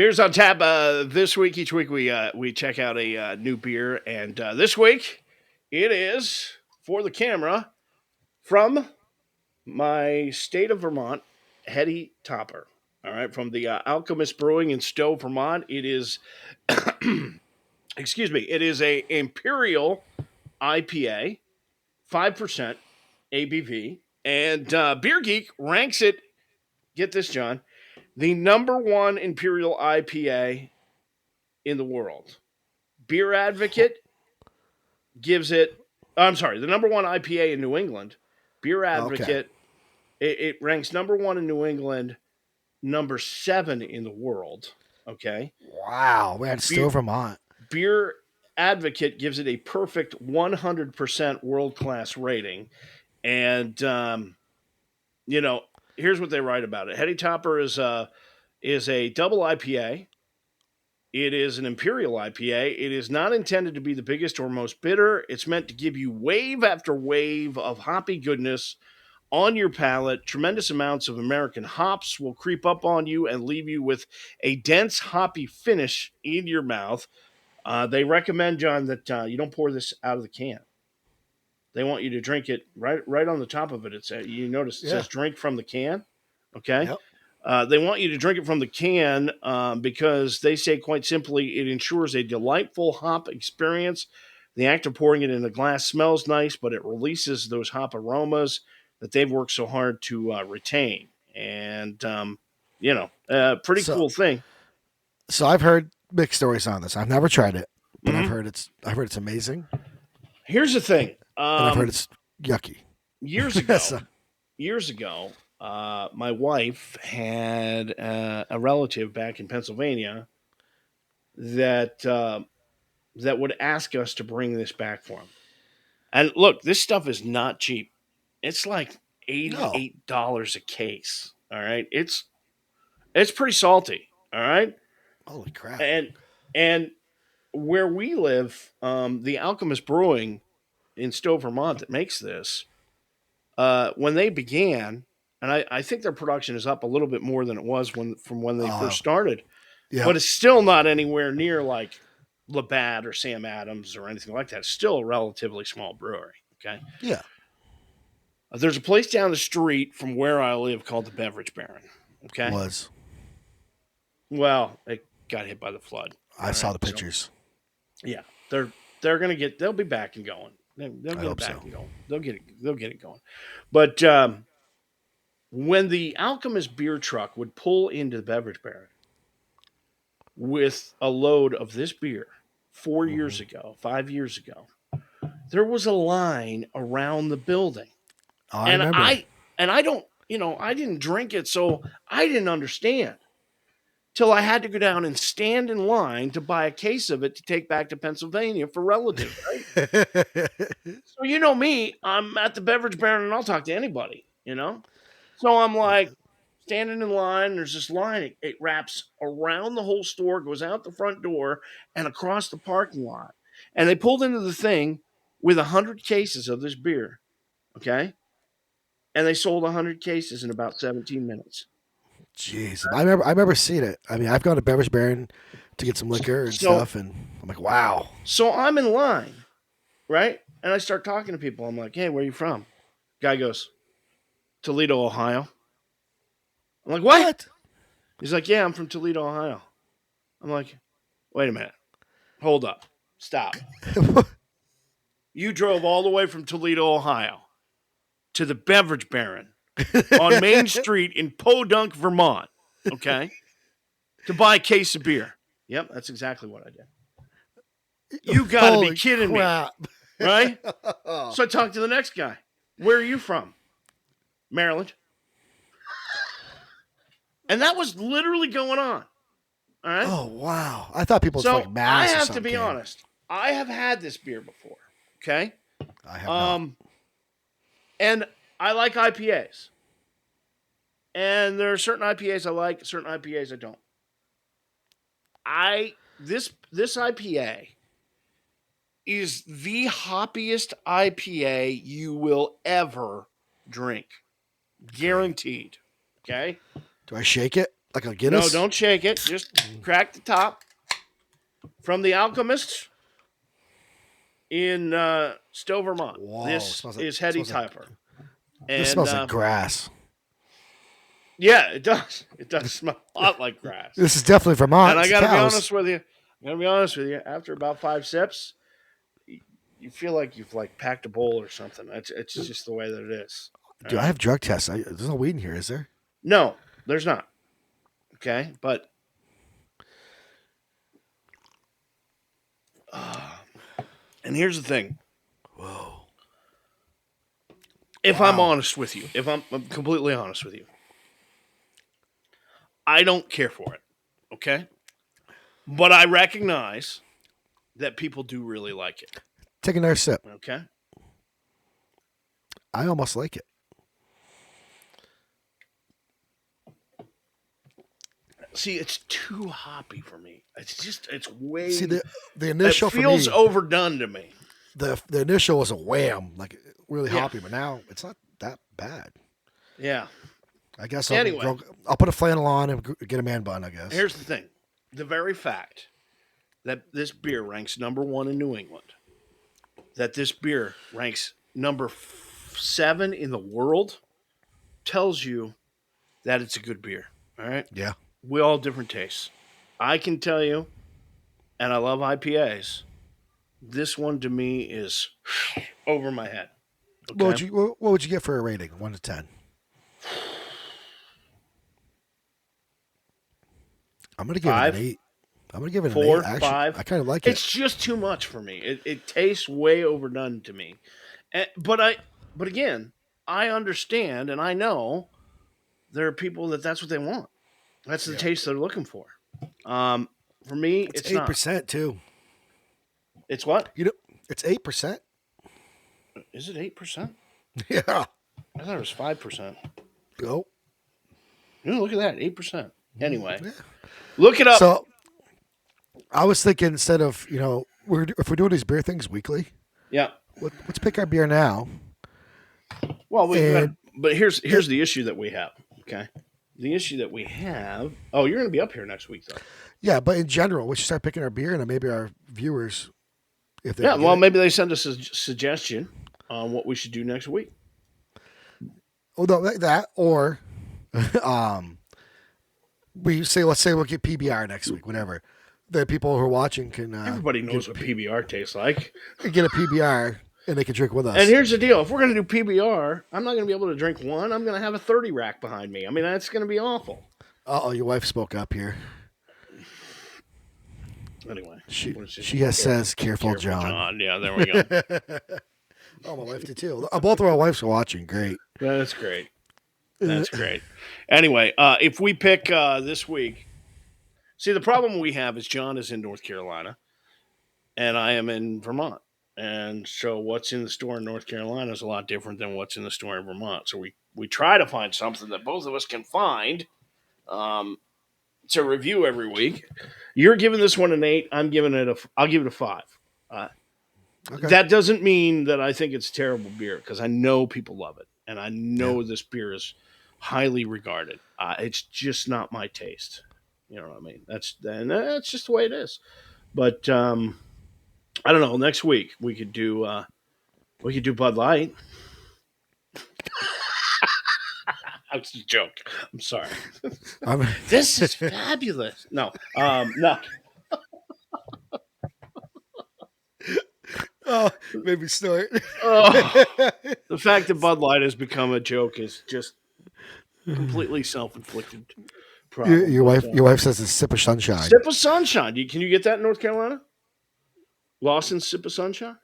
Beers on tap. This week, each week we check out a new beer, and this week it is for the camera from my state of Vermont, Heady Topper. All right, from the Alchemist Brewing in Stowe, Vermont. It is, excuse me, it is a Imperial IPA, 5% ABV, and Beer Geek ranks it. Get this, John, the number one Imperial IPA in the world. Beer Advocate gives it. I'm sorry, the number one IPA in New England. Beer Okay. Advocate. It ranks number one in New England, number 7 in the world. Okay. Wow. We're at Beer, Stowe, Vermont. Beer Advocate gives it a perfect 100% world class rating. And, here's what they write about it. Heady Topper is a double IPA. It is an Imperial IPA. It is not intended to be the biggest or most bitter. It's meant to give you wave after wave of hoppy goodness on your palate. Tremendous amounts of American hops will creep up on you and leave you with a dense hoppy finish in your mouth. They recommend, John, that you don't pour this out of the can. They want you to drink it right on the top of it. It's you notice it Yeah. says drink from the can. Okay. Yep. They want you to drink it from the can because they say, quite simply, it ensures a delightful hop experience. The act of pouring it in a glass smells nice, but it releases those hop aromas that they've worked so hard to retain. And, pretty So, cool thing. so I've heard mixed stories on this. I've never tried it, but Mhm. I've heard it's amazing, Here's the thing. and I've heard it's yucky. Years ago, So- my wife had a relative back in Pennsylvania that that would ask us to bring this back for him. And look, this stuff is not cheap. It's like no. $88 a case. All right, it's pretty salty. All right, Holy crap. and where we live, the Alchemist Brewing in Stowe, Vermont, that makes this, when they began, and I think their production is up a little bit more than it was from when they first started, Yeah. but it's still not anywhere near like Labatt or Sam Adams or anything like that. It's still a relatively small brewery. Okay. Yeah. There's a place down the street from where I live called the Beverage Baron. Okay. Was. Well, it got hit by the flood. I saw the pictures. So, yeah, they'll be back and going. They'll get it back and going. They'll get it going. But when the Alchemist beer truck would pull into the Beverage Baron with a load of this beer 5 years ago, there was a line around the building. Oh, I remember. I don't, I didn't drink it, so I didn't understand till I had to go down and stand in line to buy a case of it to take back to Pennsylvania for relatives, right? So you know me, I'm at the Beverage Baron and I'll talk to anybody, So I'm like standing in line. There's this line. It wraps around the whole store, goes out the front door and across the parking lot. And they pulled into the thing with 100 cases of this beer, okay? And they sold 100 cases in about 17 minutes. Jeez, I remember seeing it. I mean, I've gone to Beverage Baron to get some liquor and stuff, and I'm like, wow. So I'm in line, right? And I start talking to people. I'm like, hey, where are you from? Guy goes, Toledo, Ohio. I'm like, what? He's like, yeah, I'm from Toledo, Ohio. I'm like, wait a minute. Hold up. Stop. You drove all the way from Toledo, Ohio to the Beverage Baron on Main Street in Podunk, Vermont, okay, to buy a case of beer. Yep, that's exactly what I did. You got to be kidding me, right? So I talked to the next guy. Where are you from? Maryland. And that was literally going on. All right. Oh, wow. I thought people So like Mass I or have something. to be honest. I have had this beer before. Okay. I have not. And I like IPAs. And there are certain IPAs I like, certain IPAs I don't. This IPA is the hoppiest IPA you will ever drink. Guaranteed. Okay? Do I shake it? Like a No, Guinness? don't shake it. Just crack the top. From the Alchemist in Stowe, Vermont. Whoa, This is Heady Typer. This And smells like grass. yeah, it does. It does smell a lot like grass. This is definitely Vermont. And I It's got to be cows. honest with you. After about 5 sips, you feel like you've like packed a bowl or something. It's just the way that it is. Dude, I have drug tests. There's no weed in here, is there? No, there's not. Okay, but and here's the thing. Whoa. If I'm honest with you, if I'm completely honest with you, I don't care for it. Okay, but I recognize that people do really like it. Take another sip. Okay. I almost like it. See, it's too hoppy for me. It's way. See the initial it feels for me, overdone to me. the initial was a wham, like really Yeah. hoppy, but now it's not that bad. Yeah. I guess Anyway. I'll put a flannel on and get a man bun, I guess. Here's the thing: the very fact that this beer ranks #1 in New England, that this beer ranks number 7 in the world, tells you that it's a good beer. All right. Yeah. We all have different tastes. I can tell you, and I love IPAs. This one to me is over my head. Okay? What would you get for a rating? 1 to 10. I'm gonna give 5, it an 8. I'm gonna give it 4, an 8. Actually, 5. I kind of like it. It's just too much for me. It tastes way overdone to me. But again, I understand and I know there are people that's what they want. That's the taste they're looking for. For me, it's 8% not. too. It's what? It's 8%. Is it 8%? Yeah. I thought it was 5%. Go. Look at that, 8%. Anyway, Yeah. look it up. So I was thinking instead of if we're doing these beer things weekly, Yeah. let's pick our beer now. Well, but here's the issue that we have. Okay, the issue that we have. Oh, you're going to be up here next week, though. Yeah, but in general, we should start picking our beer, and then maybe our viewers, if they Maybe they send us a suggestion on what we should do next week. Oh, no, like that, or let's say we'll get PBR next week, whatever. The people who are watching can Everybody knows what PBR tastes like. get a PBR and they can drink with us. And here's the deal: if we're going to do PBR, I'm not going to be able to drink one. I'm going to have a 30 rack behind me. I mean, that's going to be awful. Oh, your wife spoke up here. Anyway, she says, "Careful, John." Yeah, there we go. Oh, my wife did too. Both of our wives are watching. Great. That's great. That's great. Anyway, if we pick this week, see, the problem we have is John is in North Carolina, and I am in Vermont. And so what's in the store in North Carolina is a lot different than what's in the store in Vermont. So we try to find something that both of us can find to review every week. You're giving this one an 8. I'll give it a 5. Okay. That doesn't mean that I think it's terrible beer, because I know people love it. And I know this beer is highly regarded. It's just not my taste. You know what I mean? That's just the way it is. But I don't know. Next week we could do Bud Light. That's a joke. I'm sorry. This is fabulous. No, no. Oh, maybe snort. Oh, the fact that Bud Light has become a joke is just completely self-inflicted problem. Your wife says it's sip of sunshine. Sip of sunshine. Can you get that in North Carolina? Lawson's Sip of Sunshine?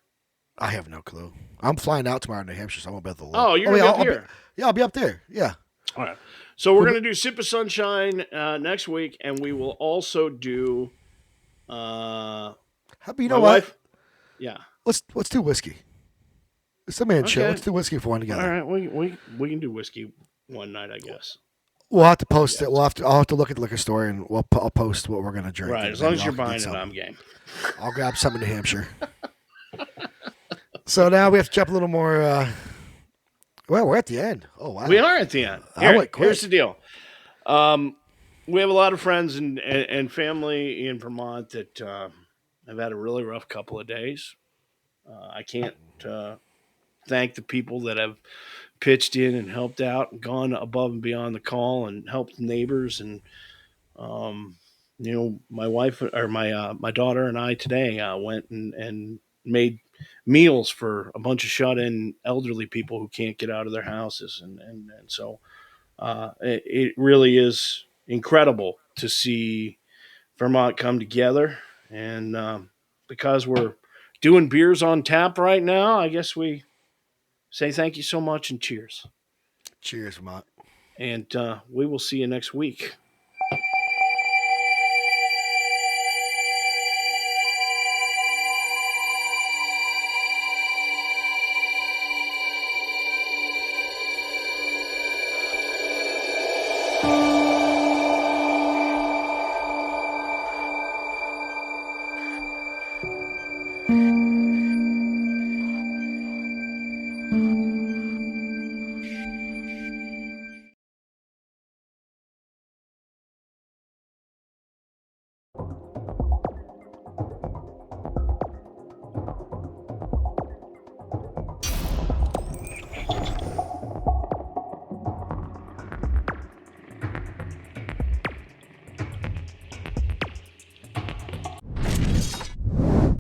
I have no clue. I'm flying out tomorrow to New Hampshire, so I won't be able to look. Oh, you're going to be up here. I'll be up there. Yeah. All right. So we're going to do Sip of Sunshine next week, and we will also do You know my what? wife. Yeah. Let's do whiskey. It's a man show. Okay. Let's do whiskey for one together. All right. We can do whiskey one night, I guess. We'll have to post it. I'll have to look at the liquor store, and I'll post what we're going to drink. Right. As long as you're buying it, I'm game. I'll grab some in New Hampshire. So now we have to jump a little more. Well, we're at the end. Oh, wow. We are at the end. I went quick. Here's the deal. we have a lot of friends and family in Vermont that have had a really rough couple of days. I can't uh, thank the people that have pitched in and helped out and gone above and beyond the call and helped neighbors and um, my wife or my daughter and I today went and made meals for a bunch of shut-in elderly people who can't get out of their houses and so it really is incredible to see Vermont come together. And because we're doing beers on tap right now, I guess we say thank you so much and cheers. Cheers, Vermont. And we will see you next week.